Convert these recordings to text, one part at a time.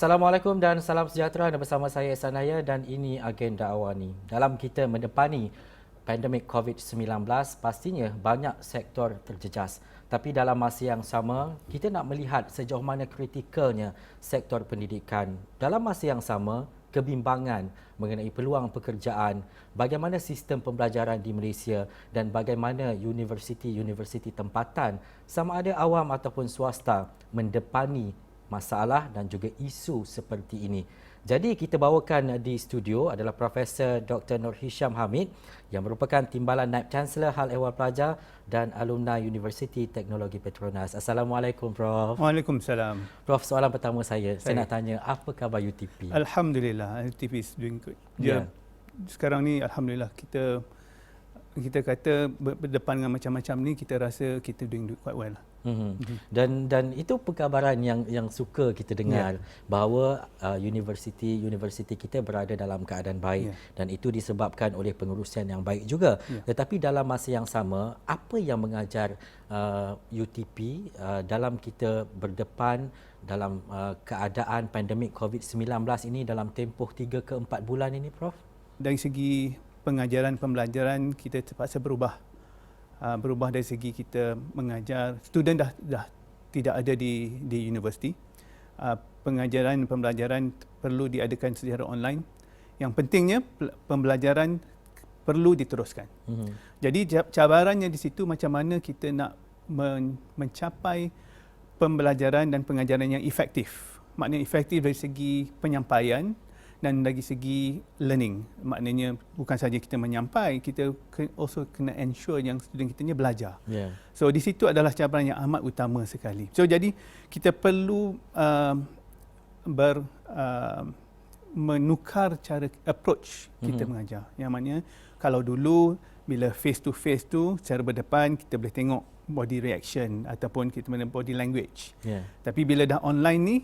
Assalamualaikum dan salam sejahtera. Anda bersama saya Sanaya dan ini agenda awani. Dalam kita mendepani pandemik COVID-19, pastinya banyak sektor terjejas. Tapi dalam masa yang sama, kita nak melihat sejauh mana kritikalnya sektor pendidikan. Dalam masa yang sama, kebimbangan mengenai peluang pekerjaan, bagaimana sistem pembelajaran di Malaysia dan bagaimana universiti-universiti tempatan sama ada awam ataupun swasta mendepani masalah dan juga isu seperti ini. Jadi kita bawakan di studio adalah Profesor Dr. Nur Hisham Hamid yang merupakan Timbalan Naib Chancellor Hal Ehwal Pelajar dan Alumni Universiti Teknologi Petronas. Assalamualaikum Prof. Waalaikumsalam. Prof, soalan pertama saya nak tanya, apa khabar UTP? Alhamdulillah, UTP is doing good. Sekarang ni Alhamdulillah kita kata berdepan dengan macam-macam ni, kita rasa kita doing quite well. Dan itu perkabaran yang suka kita dengar, bahawa universiti kita berada dalam keadaan baik, dan itu disebabkan oleh pengurusan yang baik juga. Tetapi dalam masa yang sama, apa yang mengajar UTP dalam kita berdepan dalam keadaan pandemik COVID-19 ini dalam tempoh 3 ke 4 bulan ini, Prof? Dari segi pengajaran pembelajaran kita terpaksa berubah dari segi kita mengajar student dah tidak ada di universiti. Pengajaran pembelajaran perlu diadakan secara online. Yang pentingnya pembelajaran perlu diteruskan. Jadi cabarannya di situ macam mana kita nak mencapai pembelajaran dan pengajaran yang efektif. Maknanya efektif dari segi penyampaian dan dari segi learning. Maknanya bukan saja kita menyampai, kita also kena ensure yang student kita ni belajar. So di situ adalah cabaran yang amat utama sekali. So jadi kita perlu menukar cara approach kita mengajar. Yang maknanya kalau dulu bila face to face tu secara berdepan kita boleh tengok body reaction ataupun kita mana body language. Tapi bila dah online ni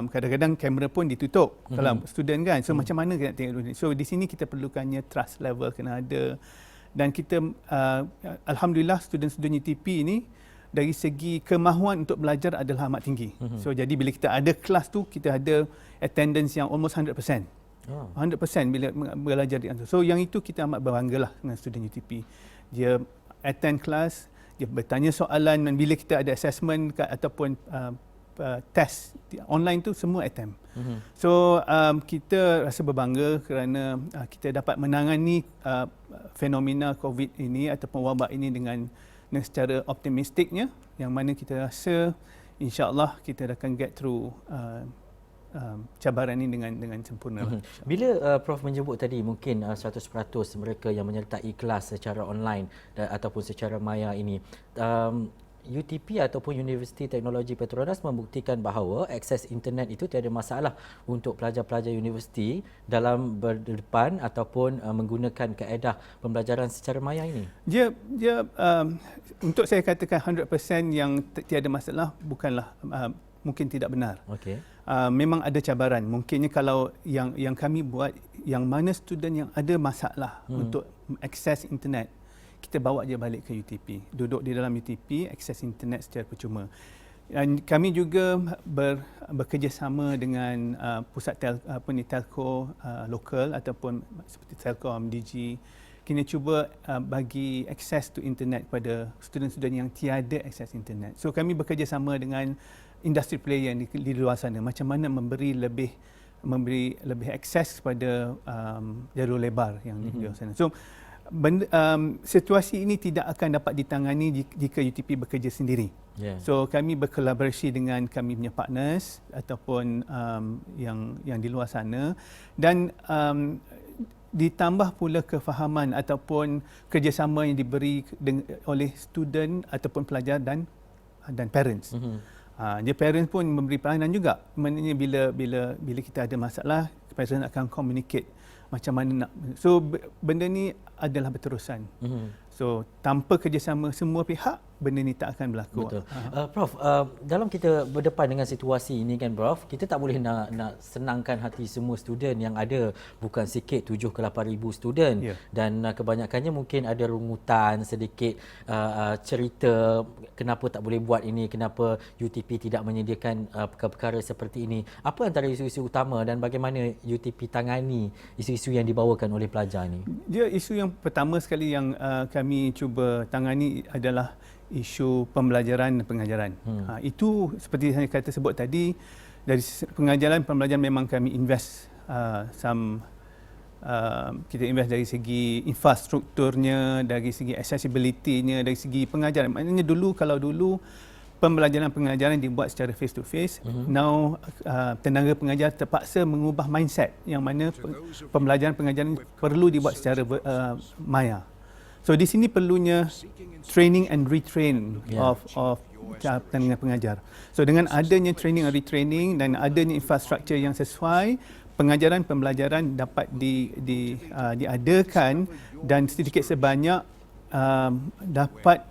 kadang-kadang kamera pun ditutup kalau student kan. So macam mana kita nak tengok. So di sini kita perlukannya trust level kena ada. Dan kita alhamdulillah student-student UTP ini dari segi kemahuan untuk belajar adalah amat tinggi. So jadi bila kita ada kelas tu, kita ada attendance yang almost 100%. 100% bila belajar di antara. So yang itu kita amat berbanggalah dengan student UTP. Dia attend kelas, dia bertanya soalan, dan bila kita ada assessment ataupun test online tu semua attempt. So kita rasa berbangga kerana kita dapat menangani fenomena COVID ini ataupun wabak ini dengan secara optimistiknya, yang mana kita rasa insya-Allah kita akan get through cabaran ini dengan sempurna. Bila Prof menyebut tadi mungkin 100% mereka yang menyertai kelas secara online ataupun secara maya ini, UTP ataupun Universiti Teknologi Petronas membuktikan bahawa akses internet itu tiada masalah untuk pelajar-pelajar universiti dalam berdepan ataupun menggunakan kaedah pembelajaran secara maya ini. Dia untuk saya katakan 100% yang tiada masalah bukanlah mungkin tidak benar. Memang ada cabaran. Mungkinnya kalau yang kami buat, yang mana student yang ada masalah untuk akses internet, kita bawa dia balik ke UTP. Duduk di dalam UTP, akses internet secara percuma. Dan kami juga bekerjasama dengan pusat telco lokal ataupun seperti Telkom, Digi. Kita cuba bagi akses to internet kepada student-student yang tiada akses internet. So kami bekerjasama dengan industri player yang di luar sana. Macam mana memberi lebih akses kepada jalur lebar yang di luar sana. So situasi ini tidak akan dapat ditangani jika UTP bekerja sendiri. So kami berkolaborasi dengan kami punya partners ataupun yang di luar sana, dan ditambah pula kefahaman ataupun kerjasama yang diberi oleh student ataupun pelajar dan parents. Dia parents pun memberi peranan juga. Maknanya bila kita ada masalah, parents akan communicate macam mana nak. So benda ni adalah berterusan. So tanpa kerjasama semua pihak, benda ni tak akan berlaku. Betul. Prof, dalam kita berdepan dengan situasi ini kan Prof, kita tak boleh nak senangkan hati semua student yang ada, bukan sikit 7 ke 8,000 student. Dan kebanyakannya mungkin ada rungutan sedikit, cerita kenapa tak boleh buat ini, kenapa UTP tidak menyediakan perkara-perkara seperti ini. Apa antara isu-isu utama dan bagaimana UTP tangani isu-isu yang dibawakan oleh pelajar ini? Dia isu yang pertama sekali yang kami cuba tangani adalah isu pembelajaran dan pengajaran. Itu seperti saya kata sebut tadi, dari pengajaran pembelajaran memang kami invest kita invest dari segi infrastrukturnya, dari segi accessibility-nya, dari segi pengajaran. Maknanya kalau dulu pembelajaran pengajaran dibuat secara face to face, now tenaga pengajar terpaksa mengubah mindset yang mana pembelajaran pengajaran perlu dibuat secara maya. So di sini perlunya training and retrain of tenaga pengajar. So dengan adanya training and retraining dan adanya infrastruktur yang sesuai, pengajaran pembelajaran dapat diadakan dan sedikit sebanyak dapat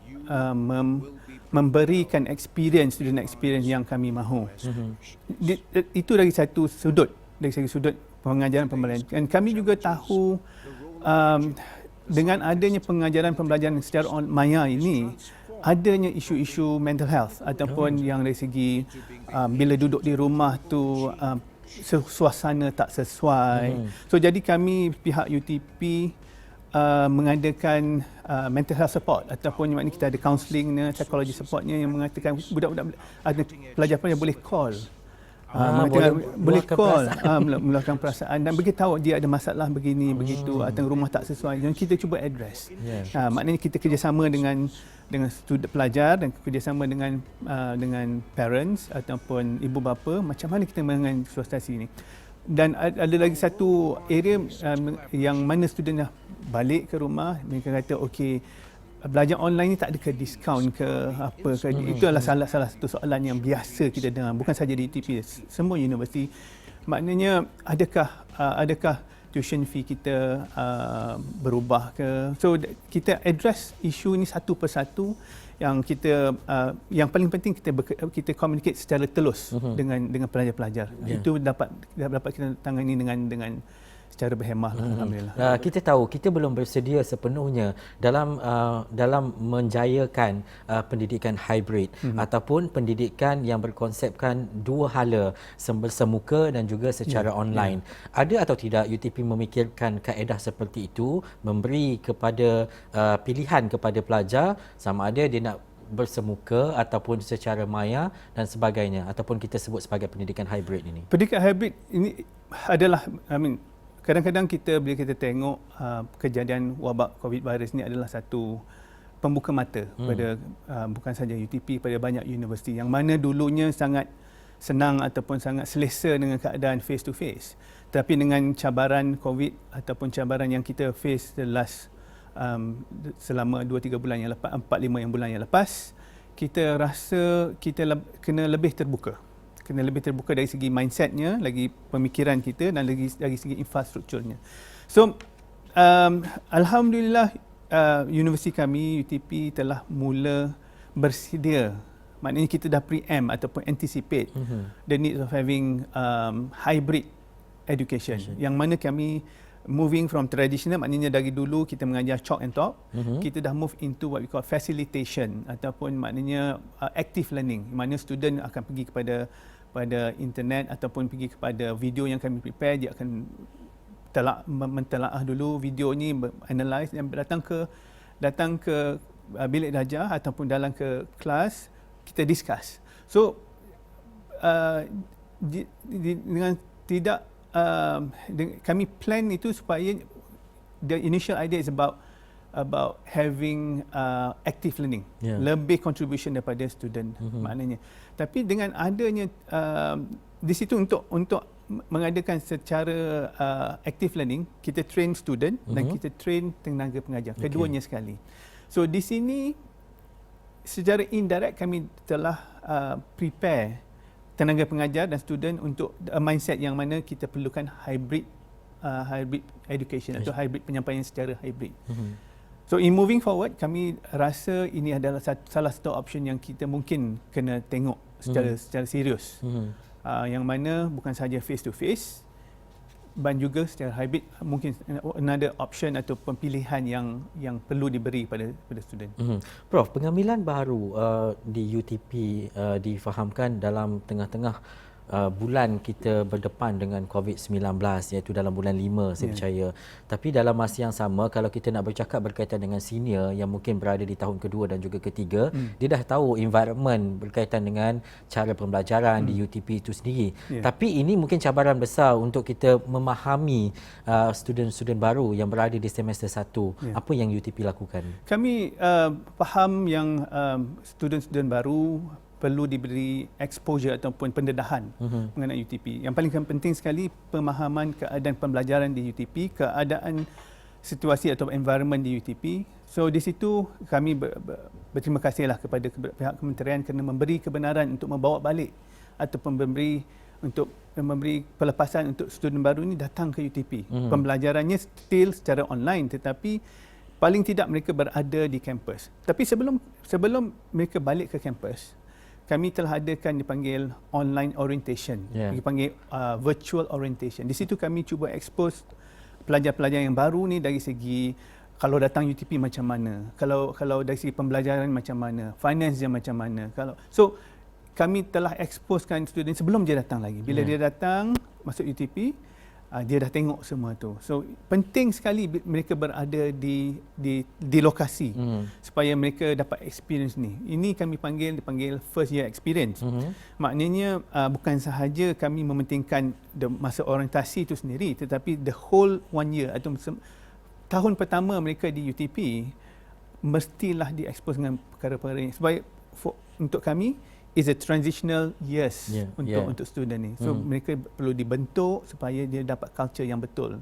memberikan student experience yang kami mahu. Itu dari satu sudut, dari segi sudut pengajaran pembelajaran. Dan kami juga tahu dengan adanya pengajaran pembelajaran secara maya ini, adanya isu-isu mental health ataupun yang dari segi bila duduk di rumah tu suasana tak sesuai. So jadi kami pihak UTP mengadakan mental health support ataupun maknanya kita ada counselling, psychology supportnya yang mengatakan budak-budak ada pelajar-pelajar boleh call. Boleh call, meluahkan perasaan dan beritahu dia ada masalah begini begitu atau rumah tak sesuai, dan kita cuba address. Maknanya kita kerjasama dengan student pelajar dan kerjasama dengan parents ataupun ibu bapa, macam mana kita menangani situasi ini. Dan ada lagi satu area yang mana student dah balik ke rumah, mereka kata okey, belajar online ni tak ada ke diskaun ke apa ke. Itu adalah salah satu soalan yang biasa kita dengar, bukan saja di UTP, semua universiti. Maknanya adakah tuition fee kita berubah ke. So kita address isu ni satu persatu. Yang yang paling penting kita communicate secara telus dengan pelajar-pelajar. Itu dapat kita tangani dengan secara berhemah. Alhamdulillah. Kita tahu kita belum bersedia sepenuhnya dalam menjayakan pendidikan hybrid ataupun pendidikan yang berkonsepkan dua hala, bersemuka dan juga secara online. Ada atau tidak UTP memikirkan kaedah seperti itu, memberi kepada pilihan kepada pelajar sama ada dia nak bersemuka ataupun secara maya dan sebagainya, ataupun kita sebut sebagai pendidikan hybrid ini? Pendidikan hybrid ini adalah, kadang-kadang bila kita tengok kejadian wabak COVID virus ni adalah satu pembuka mata pada bukan saja UTP, pada banyak universiti yang mana dulunya sangat senang ataupun sangat selesa dengan keadaan face to face. Tapi dengan cabaran COVID ataupun cabaran yang kita face selama 2-3 bulan yang lepas, 4-5 bulan yang lepas, kita rasa kita kena lebih terbuka. Kena lebih terbuka dari segi mindsetnya, lagi pemikiran kita dan dari segi infrastrukturnya. So, Alhamdulillah universiti kami, UTP telah mula bersedia. Maknanya kita dah preempt ataupun anticipate the need of having hybrid education. Yang mana kami moving from traditional, maknanya dari dulu kita mengajar chalk and talk, kita dah move into what we call facilitation ataupun maknanya active learning. Mana student akan pergi kepada internet ataupun pergi kepada video yang kami prepare, dia akan mentelaah dulu video ni, analyze dan datang ke bilik darjah ataupun dalam ke kelas, kita discuss. So dengan tidak kami plan itu supaya the initial idea is about having active learning, lebih contribution daripada student maknanya. Tapi dengan adanya di situ untuk mengadakan secara active learning, kita train student dan kita train tenaga pengajar, keduanya sekali. So di sini secara indirect kami telah prepare tenaga pengajar dan student untuk mindset yang mana kita perlukan hybrid hybrid education atau hybrid penyampaian secara hybrid. Mhm. So in moving forward, kami rasa ini adalah salah satu option yang kita mungkin kena tengok secara serius. Yang mana bukan sahaja face to face, dan juga secara hybrid mungkin another option atau pilihan yang perlu diberi pada student. Prof, pengambilan baru di UTP difahamkan dalam tengah-tengah bulan kita berdepan dengan COVID-19, iaitu dalam bulan 5 saya percaya. Tapi dalam masa yang sama, kalau kita nak bercakap berkaitan dengan senior yang mungkin berada di tahun kedua dan juga ketiga, dia dah tahu environment berkaitan dengan cara pembelajaran di UTP itu sendiri. Tapi ini mungkin cabaran besar untuk kita memahami student-student baru yang berada di semester 1. Apa yang UTP lakukan? Kami faham yang student-student baru perlu diberi exposure ataupun pendedahan mengenai UTP. Yang paling penting sekali pemahaman keadaan pembelajaran di UTP, keadaan situasi atau environment di UTP. So di situ kami berterima kasihlah kepada pihak kementerian kerana memberi kebenaran untuk membawa balik ataupun memberi pelepasan untuk student baru ini datang ke UTP. Pembelajarannya still secara online, tetapi paling tidak mereka berada di kampus. Tapi sebelum mereka balik ke kampus, kami telah adakan dipanggil online orientation, dipanggil virtual orientation. Di situ kami cuba expose pelajar-pelajar yang baru ni dari segi kalau datang UTP macam mana, kalau dari segi pembelajaran macam mana, finance dia macam mana. So kami telah exposekan student sebelum dia datang lagi. Bila dia datang masuk UTP, dia dah tengok semua tu. So penting sekali mereka berada di lokasi supaya mereka dapat experience ni. Ini kami dipanggil first year experience. Maknanya bukan sahaja kami mementingkan masa orientasi itu sendiri, tetapi the whole 1 year atau tahun pertama mereka di UTP mestilah diekspos dengan perkara-perkara ini. Sebab untuk kami is a transitional years untuk student ni. So mereka perlu dibentuk supaya dia dapat culture yang betul.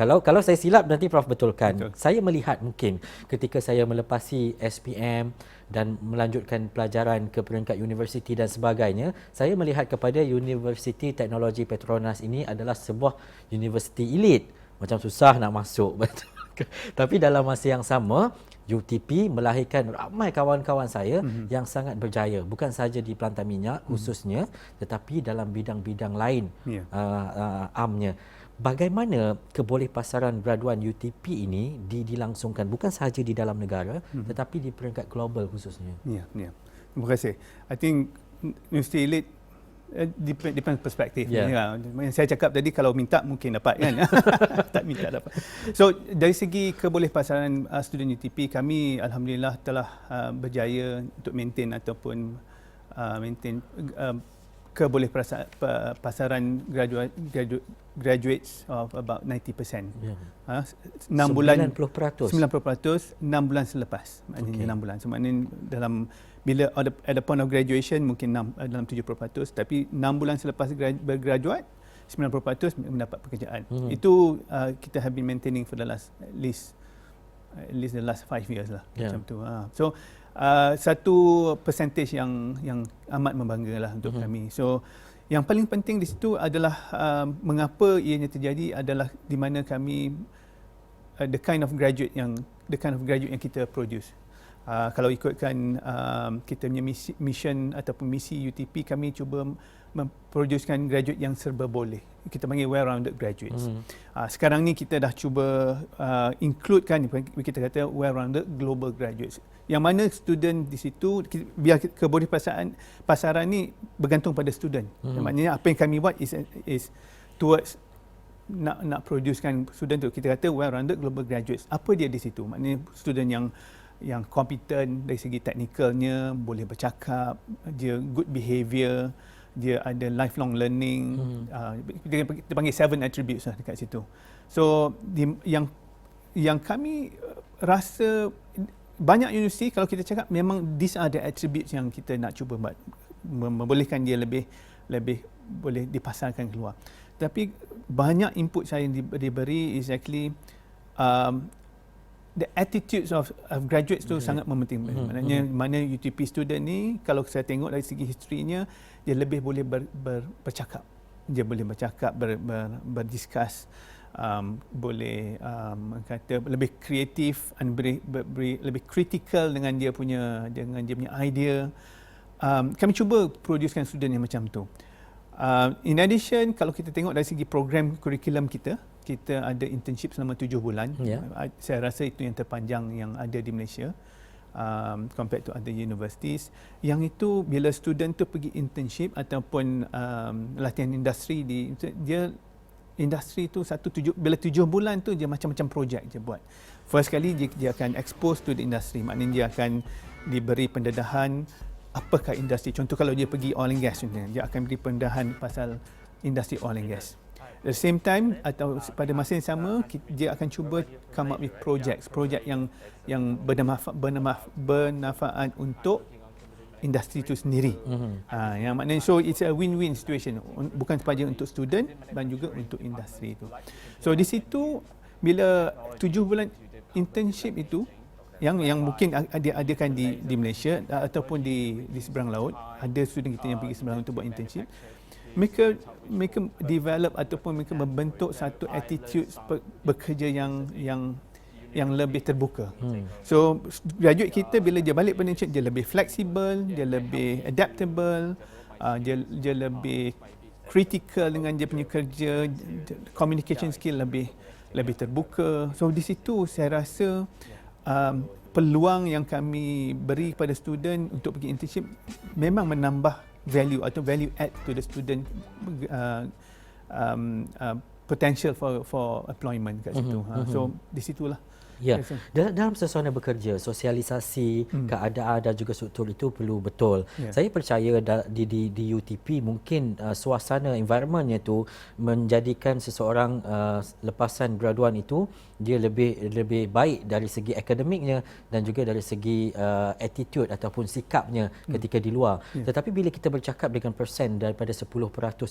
Kalau saya silap nanti Prof betulkan. Betul. Saya melihat mungkin ketika saya melepasi SPM dan melanjutkan pelajaran ke peringkat universiti dan sebagainya, saya melihat kepada Universiti Teknologi Petronas ini adalah sebuah universiti elit. Macam susah nak masuk. Betul. Tapi dalam masa yang sama, UTP melahirkan ramai kawan-kawan saya yang sangat berjaya, bukan sahaja di pelantar minyak khususnya, tetapi dalam bidang-bidang lain amnya. Bagaimana kebolehpasaran graduan UTP ini dilangsungkan bukan sahaja di dalam negara tetapi di peringkat global khususnya? Ya. Terima kasih. I think universiti elit depends perspektif. Yang saya cakap tadi, kalau minta mungkin dapat kan. Tak minta dapat. So dari segi kebolehpasaran student UTP, kami alhamdulillah telah berjaya untuk maintain ataupun kebolehpasaran graduates of about 90%. 6 bulan 90%. 90% 6 bulan selepas. Maknanya 6 bulan. So maknanya dalam bila at the point of graduation mungkin dalam 70%, tapi 6 bulan selepas bergraduate 90% mendapat pekerjaan. Itu kita have been maintaining for the last at least the last 5 years lah. Macam tu. So satu percentage yang amat membanggakan untuk kami. So yang paling penting di situ adalah mengapa ianya terjadi adalah di mana kami the kind of graduate yang kita produce. Kalau ikutkan kita punya mission ataupun misi UTP, kami cuba memproducekan graduate yang serba boleh. Kita panggil well-rounded graduates. Sekarang ni kita dah cuba includekan, kita kata well-rounded global graduates. Yang mana student di situ, biar kebolehpasaran ni bergantung pada student. Maknanya apa yang kami buat is towards nak producekan student tu. Kita kata well-rounded global graduates. Apa dia di situ? Maknanya student yang competent dari segi teknikalnya, boleh bercakap, dia good behaviour, dia ada lifelong learning. Kita panggil 7 attributes lah dekat situ. So yang kami rasa banyak universiti, kalau kita cakap, memang these are the attributes yang kita nak cuba membolehkan dia lebih boleh dipasarkan keluar. Tapi banyak input saya yang diberi is actually the attitudes of graduates tu sangat mementingkan. Maknanya mana UTP student ni, kalau saya tengok dari segi historinya, dia lebih boleh bercakap. Dia boleh bercakap, berdiskus, boleh kata lebih kreatif, lebih critical dengan dia punya idea. Kami cuba producekan student yang macam tu. In addition, kalau kita tengok dari segi program kurikulum kita ada internship selama 7 bulan. Saya rasa itu yang terpanjang yang ada di Malaysia, compared to other universities. Yang itu bila student tu pergi internship ataupun latihan industri, dia industri tu bila 7 bulan tu dia macam-macam projek dia buat. First kali dia akan expose to the industry, maknanya dia akan diberi pendedahan apakah industri. Contoh kalau dia pergi oil and gas, dia akan beri pendedahan pasal industri oil and gas. At the same time atau pada masa yang sama, dia akan cuba come up with projek yang bermanfaat untuk industri itu sendiri. Yang maknanya so it's a win-win situation, bukan sahaja untuk student dan juga untuk industri itu. So di situ bila 7 bulan internship itu yang mungkin dia adakan di Malaysia ataupun di seberang laut, ada student kita yang pergi seberang untuk buat internship. Mereka develop ataupun mereka membentuk satu attitude bekerja yang lebih terbuka. So graduate kita bila dia balik pada internship, dia lebih fleksibel, dia lebih adaptable, dia lebih critical dengan dia punya kerja, communication skill lebih terbuka. So di situ saya rasa peluang yang kami beri kepada student untuk pergi internship memang menambah value atau value add to the student potential for employment kat situ. So di situlah Ya, dalam suasana bekerja, sosialisasi, keadaan dan juga struktur itu perlu betul. Saya percaya di UTP mungkin suasana environmentnya tu menjadikan seseorang lepasan graduan itu dia lebih baik dari segi akademiknya dan juga dari segi attitude ataupun sikapnya ketika di luar. Tetapi bila kita bercakap dengan persen daripada 10%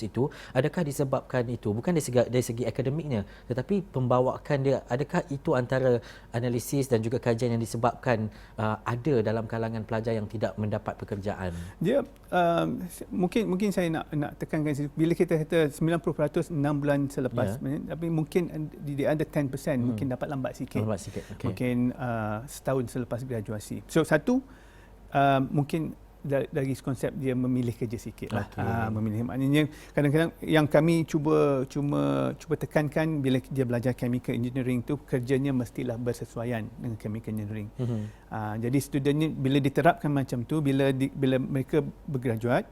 itu, adakah disebabkan itu bukan dari segi akademiknya tetapi pembawaan dia, adakah itu antara analisis dan juga kajian yang disebabkan ada dalam kalangan pelajar yang tidak mendapat pekerjaan? Dia mungkin saya nak tekankan bila kita kata 90% 6 bulan selepas, tapi mungkin dia ada 10% mungkin dapat lambat sikit. Okay. Mungkin setahun selepas graduasi. So satu mungkin dari konsep dia memilih kerja sikit lah. Memilih, maknanya kadang-kadang yang kami cuba tekankan bila dia belajar chemical engineering tu kerjanya mestilah bersesuaian dengan chemical engineering. Jadi studentnya bila diterapkan macam tu, bila mereka bergraduate,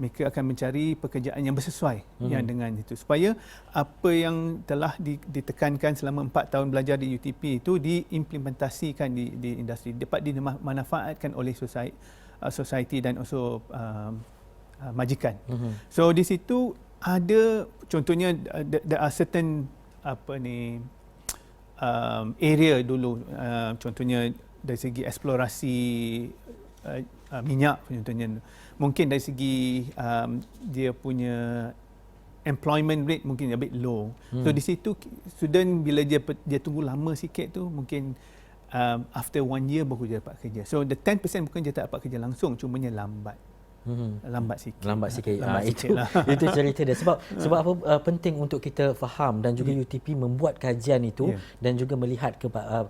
mereka akan mencari pekerjaan yang bersesuai yang dengan itu, supaya apa yang telah ditekankan selama 4 tahun belajar di UTP itu diimplementasikan di industri, dapat dimanfaatkan oleh society dan also majikan. So di situ ada contohnya there are certain area dulu, contohnya dari segi eksplorasi minyak contohnya, mungkin dari segi dia punya employment rate mungkin a bit low. So di situ student bila dia tunggu lama sikit tu, mungkin after 1 year baru dia dapat kerja. So the 10% bukan dia tak dapat kerja langsung, cumanya lambat. Lambat sikit. Itu cerita dia. Sebab apa penting untuk kita faham dan juga UTP membuat kajian itu dan juga melihat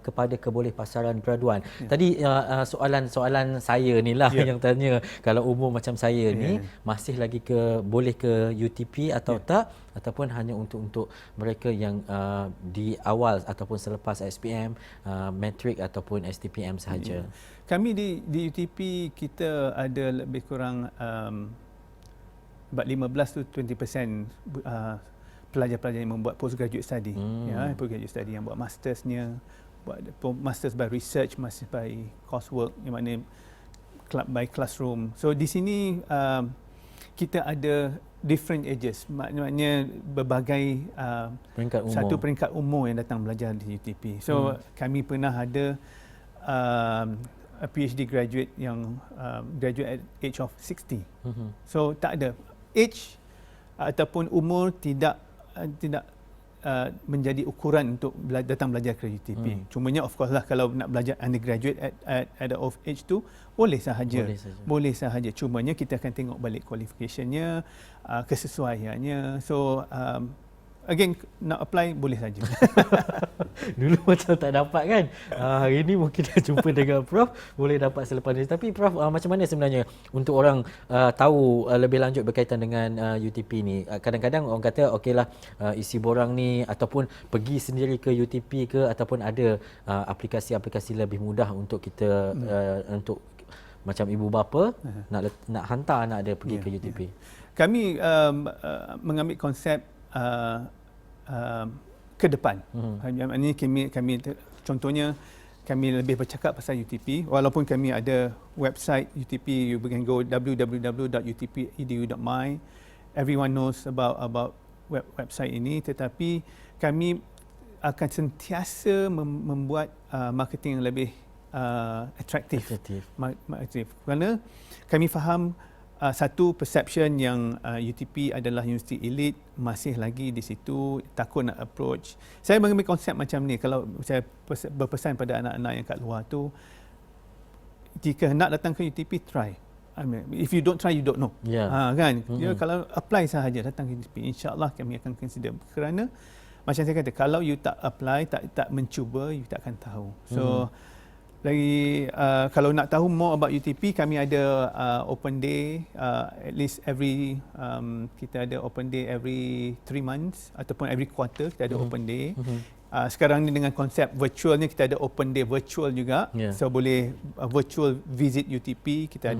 kepada kebolehpasaran graduan. Tadi soalan saya ni lah yang tanya, kalau umur macam saya ni masih lagi boleh ke UTP atau tak, ataupun hanya untuk mereka yang di awal ataupun selepas SPM, matrik ataupun STPM sahaja. Kami di UTP kita ada lebih kurang about 15 to 20% pelajar-pelajar yang membuat postgraduate study, postgraduate study yang buat mastersnya, buat masters by research, masters by coursework, yang mana by classroom. So di sini kita ada different ages, maknanya berbagai peringkat umur yang datang belajar di UTP. So kami pernah ada a PhD graduate yang graduate at age of 60. So tak ada age ataupun umur tidak menjadi ukuran untuk datang belajar ke UTP. Cumanya of course lah, kalau nak belajar undergraduate at the of age tu boleh sahaja. Cumanya kita akan tengok balik qualificationnya, kesesuaiannya. So again, nak apply boleh saja. Dulu macam tak dapat kan. Hari ini mungkin dah jumpa dengan Prof, boleh dapat selepas ini. Tapi Prof, macam mana sebenarnya untuk orang tahu lebih lanjut berkaitan dengan UTP ni? Kadang-kadang orang kata okeylah, isi borang ni ataupun pergi sendiri ke UTP ke, ataupun ada aplikasi-aplikasi lebih mudah untuk kita untuk macam ibu bapa nak hantar anak dia pergi ke UTP. Kami mengambil konsep ke depan. Ini kami contohnya kami lebih bercakap pasal UTP, walaupun kami ada website UTP, you can go www.utp.edu.my. Everyone knows about website ini, tetapi kami akan sentiasa membuat marketing yang lebih atraktif. Kerana kami faham satu perception yang UTP adalah universiti elite, masih lagi di situ, takut nak approach. Saya mengambil konsep macam ni, kalau saya berpesan pada anak-anak yang kat luar tu, jika nak datang ke UTP, try. I mean, if you don't try, you don't know. Kan? Kalau apply sahaja datang ke UTP, insya-Allah kami akan consider. Kerana macam saya kata, kalau you tak apply, tak mencuba, you tak akan tahu. So lagi kalau nak tahu more about UTP, kami ada open day at least every kita ada open day every 3 months ataupun every quarter kita ada open day. Sekarang ni dengan konsep virtual ni, kita ada open day virtual juga. So boleh virtual visit UTP. Kita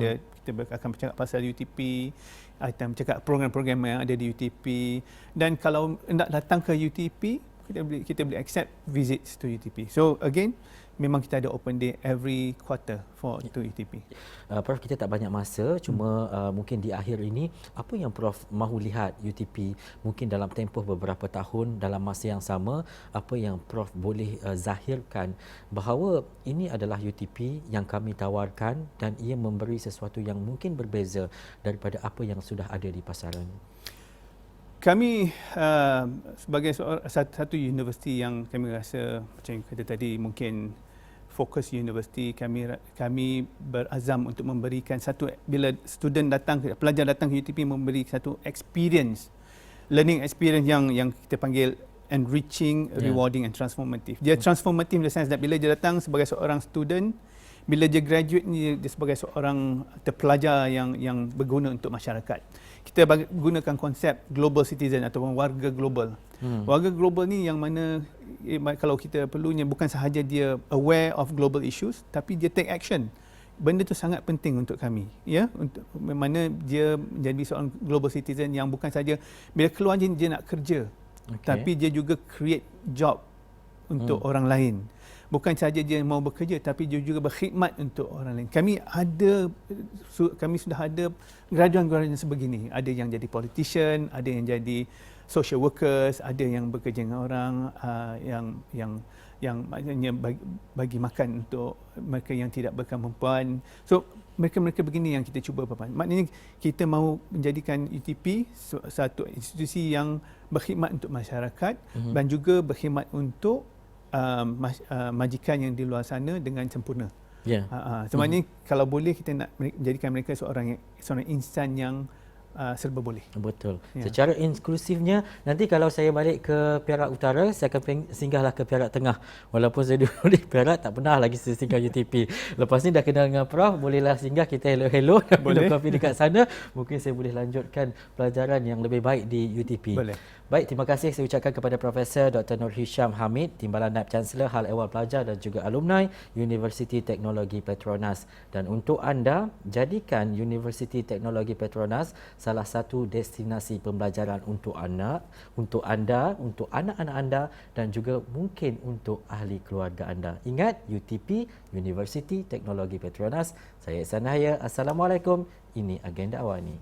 akan bercakap pasal UTP, akan bercakap program-program yang ada di UTP. Dan kalau nak datang ke UTP, kita boleh accept visits to UTP. So again, memang kita ada open day every quarter to UTP. Prof, kita tak banyak masa, cuma mungkin di akhir ini, apa yang Prof mahu lihat UTP mungkin dalam tempoh beberapa tahun dalam masa yang sama, apa yang Prof boleh zahirkan bahawa ini adalah UTP yang kami tawarkan dan ia memberi sesuatu yang mungkin berbeza daripada apa yang sudah ada di pasaran. Kami sebagai satu universiti yang kami rasa macam kata tadi mungkin fokus universiti, kami berazam untuk memberikan satu, bila pelajar datang ke UTP, memberi satu experience, learning experience yang kita panggil enriching, rewarding and transformative. Dia transformative in the sense that bila dia datang sebagai seorang student, bila dia graduate ni dia sebagai seorang terpelajar yang berguna untuk masyarakat. Kita gunakan konsep global citizen ataupun warga global. Warga global ni yang mana kalau kita perlunya bukan sahaja dia aware of global issues, tapi dia take action. Benda tu sangat penting untuk kami, ya, untuk mana dia menjadi seorang global citizen yang bukan saja bila keluar dia nak kerja, tapi dia juga create job untuk orang lain. Bukan saja dia mau bekerja, tapi dia juga berkhidmat untuk orang lain. Kami sudah ada graduan-graduan sebegini. Ada yang jadi politician, ada yang jadi social workers, ada yang bekerja dengan orang yang maknanya bagi makan untuk mereka yang tidak berkemampuan. So mereka begini yang kita cuba papan. Maknanya kita mahu menjadikan UTP satu institusi yang berkhidmat untuk masyarakat dan juga berkhidmat untuk majikan yang di luar sana dengan sempurna. Sebenarnya kalau boleh kita nak menjadikan mereka seorang insan yang serba boleh. Betul. Secara inklusifnya, nanti kalau saya balik ke Perak Utara, saya akan singgahlah ke Perak Tengah. Walaupun saya dulu di Perak, tak pernah lagi saya singgah UTP. Lepas ni dah kenal dengan Prof, bolehlah singgah, kita hello-hello, minum kopi dekat sana. Mungkin saya boleh lanjutkan pelajaran yang lebih baik di UTP. Boleh. Baik, terima kasih saya ucapkan kepada Profesor Dr. Nur Hisham Hamid, Timbalan Naib Chancellor Hal Ehwal Pelajar dan juga alumni Universiti Teknologi Petronas. Dan untuk anda, jadikan Universiti Teknologi Petronas salah satu destinasi pembelajaran untuk anda, untuk anak-anak anda dan juga mungkin untuk ahli keluarga anda. Ingat, UTP, Universiti Teknologi Petronas. Saya Ihsan Nahaya. Assalamualaikum. Ini Agenda Awani.